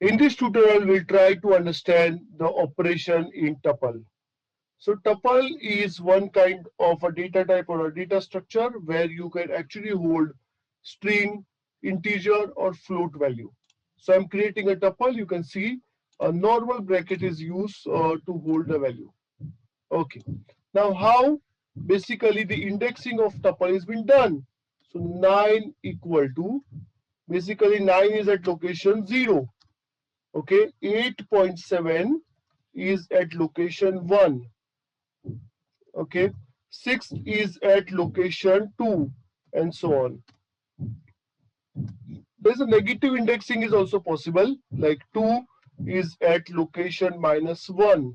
In this tutorial, we'll try to understand the operation in tuple. So tuple is one kind of a data type or a data structure where you can actually hold string, integer or float value. So I'm creating a tuple. You can see a normal bracket is used to hold the value. Okay. Now how basically the indexing of tuple has been done. So 9 equal to, basically 9 is at location 0. Okay, 8.7 is at location 1. Okay, 6 is at location 2 and so on. There's a negative indexing is also possible, like 2 is at location -1.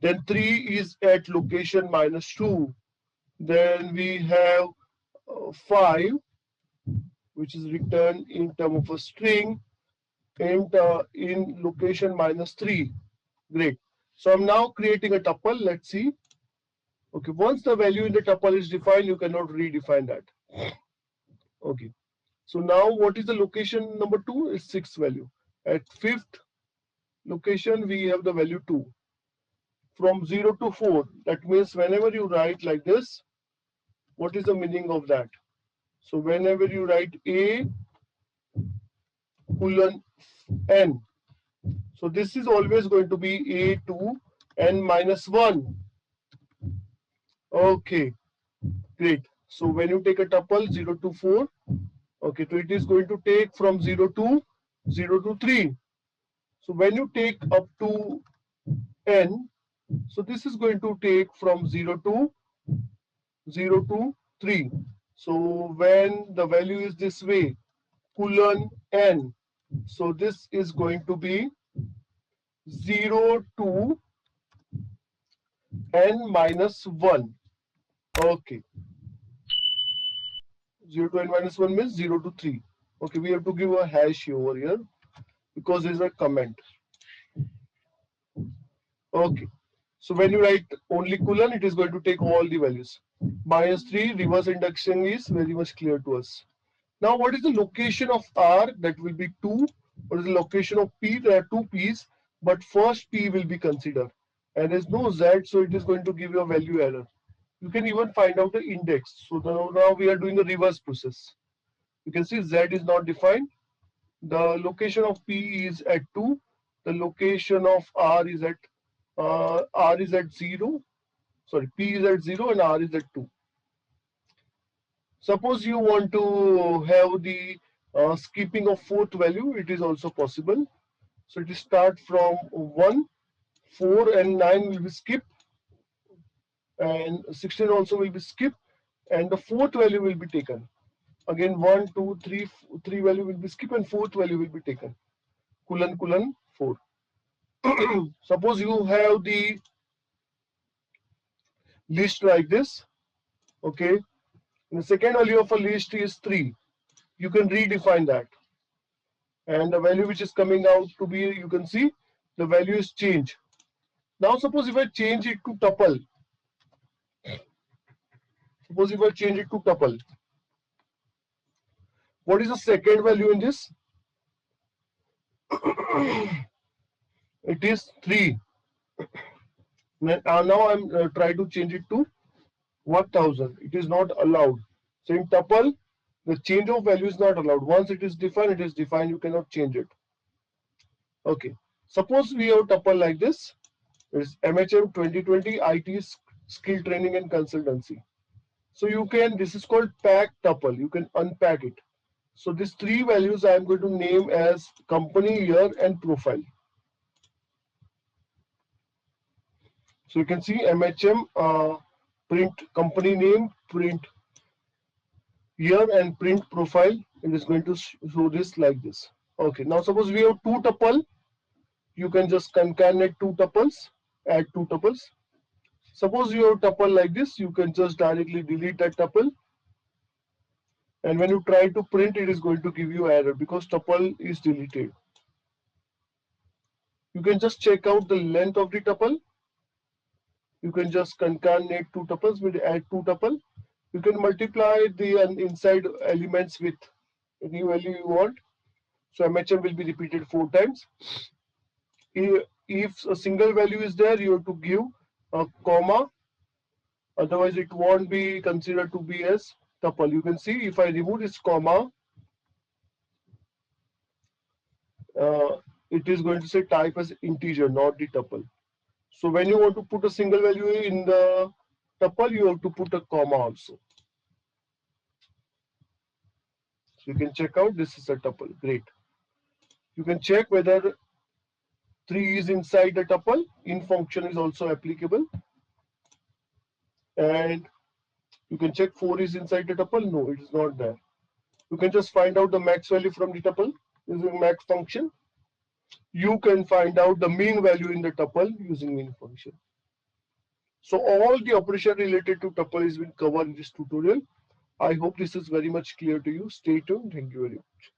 Then 3 is at location -2. Then we have 5, which is written in term of a string and in location -3. Great. So I'm now creating a tuple. Let's see. Okay, once the value in the tuple is defined, you cannot redefine that. Okay. So now what is the location number 2? Is 6th value. At 5th location, we have the value 2. From 0 to 4, that means whenever you write like this, what is the meaning of that? So whenever you write A colon N, so this is always going to be A to N minus 1. Okay, great. So when you take a tuple 0 to 4, okay, so it is going to take from 0 to 3. So when you take up to n, so this is going to take from 0 to 3. So when the value is this way, colon n, so this is going to be 0 to n minus 1. Okay. 0 to n minus 1 means 0 to 3. Okay, we have to give a hash over here because there is a comment. Okay. So when you write only colon, it is going to take all the values. -3 reverse induction is very much clear to us. Now, what is the location of R? That will be 2. What is the location of P? There are two P's, but first P will be considered. And there is no Z, so it is going to give you a value error. You can even find out the index. So now we are doing a reverse process. You can see Z is not defined. The location of P is at 2. The location of R is at 0. Sorry, P is at 0 and R is at 2. Suppose you want to have the skipping of fourth value, it is also possible. So it is start from 1, 4 and 9 will be skipped, and 16 also will be skipped, and the fourth value will be taken. Again 1, 2, 3, 3 value will be skipped and fourth value will be taken. Colon 4. Suppose you have the list like this, okay, and the second value of a list is 3. You can redefine that, and the value which is coming out to be, you can see the value is changed. Now suppose if I change it to tuple, what is the second value in this? It is 3. Now I'm trying to change it to 1000. It is not allowed. So in tuple, the change of value is not allowed. Once it is defined, it is defined. You cannot change it. Okay. Suppose we have tuple like this. It's MHM 2020 IT skill training and consultancy. So you can, this is called pack tuple. You can unpack it. So these three values I am going to name as company, year, and profile. So you can see MHM, print company name, print year, and print profile. It is going to show this like this. Okay. Now suppose we have two tuple. You can just concatenate two tuples, add two tuples. Suppose you have tuple like this, you can just directly delete that tuple. And when you try to print, it is going to give you error because tuple is deleted. You can just check out the length of the tuple. You can just concatenate two tuples, with add two tuple. You can multiply the inside elements with any value you want. So MHM will be repeated 4 times. If a single value is there, you have to give a comma, otherwise it won't be considered to be as tuple. You can see if I remove this comma, uh, it is going to say type as integer, not the tuple. So when you want to put a single value in the tuple, you have to put a comma also. So you can check out this is a tuple. Great. You can check whether 3 is inside the tuple. In function is also applicable. And you can check 4 is inside the tuple. No, it is not there. You can just find out the max value from the tuple using max function. You can find out the mean value in the tuple using mean function. So all the operation related to tuple is been covered in this tutorial. I hope this is very much clear to you. Stay tuned. Thank you very much.